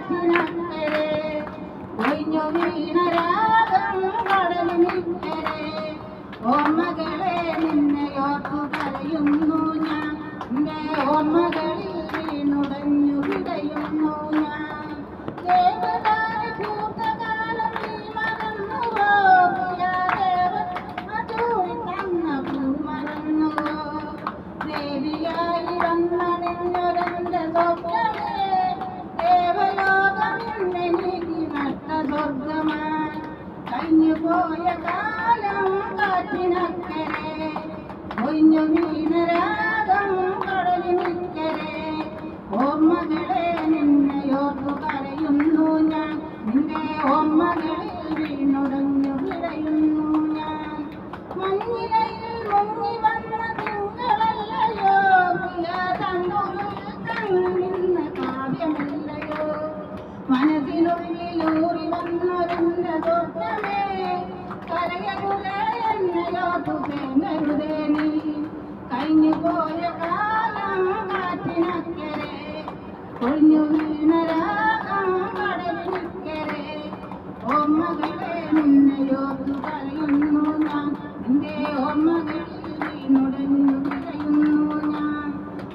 കാറ്റിനക്കരെ ഒഴിഞ്ഞു വീണ രാഗം കടലിനിക്കരെ ഓർമ്മകളെ നിന്നെയോർത്തു കരയുന്നു ഞാൻ എൻ്റെ ഓർമ്മകളിൽ വീണുടഞ്ഞു വിടയുന്നു ഞാൻ ദേവതാര ഭൂതകാലം നീ മറന്നുവോ മധുരി തന്ന പൂ മറന്നുവോ ദേവിയായി വന്നണിഞ്ഞൊരെൻ്റെ സ്വപ്നമേ ദേവലോകം ഇന്നെനിക്ക് നഷ്ട സ്വർഗമായി കഴിഞ്ഞു പോയ കാലം കാറ്റിനക്കരെ ഒഴിഞ്ഞു വീണ രാഗം കടലിനിക്കരെ ഓർമ്മകളെ നിന്നെയോർത്തു കരയുന്നു ഞാൻ നിന്റെ ഓർമ്മകളിൽ വീണുടഞ്ഞു വിടയുന്നു ഞാൻ മഞ്ഞിലയിൽ മുങ്ങി വന്ന തിങ്കളല്ലയോ കണ്ണിന്ന കാവ്യമല്ലയോ മനസ്സിനുള്ളിലൂറി വന്നൊരെൻ്റെ സ്വപ്നമേ കരയരുതേ എന്നയോർത്തു തേങ്ങരുതേ നീ കഴിഞ്ഞു പോയ കാലം കാറ്റിനക്കരെ ഒഴിഞ്ഞു വീണ രാഗം കടലിനിക്കരെ ഓർമ്മകളെ നിന്നെയോർത്തു കരയുന്നു ഞാൻ നിന്റെ ഓർമ്മകളിൽ വീണുടഞ്ഞു വിടയുന്നു ഞാൻ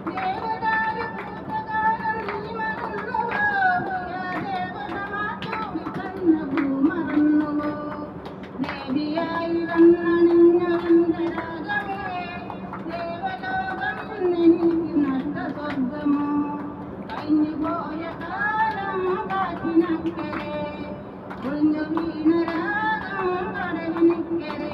ദേവതാര ഭൂതകാലം നീ മറന്നുവോ ദേവത മാറ്റൂടി തന്ന പൂ മറന്നുവോ ദേവിയായി വന്നണിഞ്ഞൊരെൻ്റെ രാഗമേ ദേവലോകം ഇന്നെനിക്ക് നഷ്ട സ്വർഗമോ കഴിഞ്ഞു പോയ കാലം കാറ്റിനക്കരെ ഒഴിഞ്ഞു വീണ രാഗം കടലിനിക്കരെ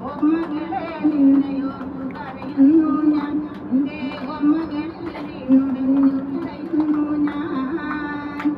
ഓർമ്മകളെ നിന്നെയോർത്തു കരയുന്നു ഞാൻ നിന്റെ ഓർമ്മകളിൽ വീണുടഞ്ഞു വിടയുന്നു ഞാൻ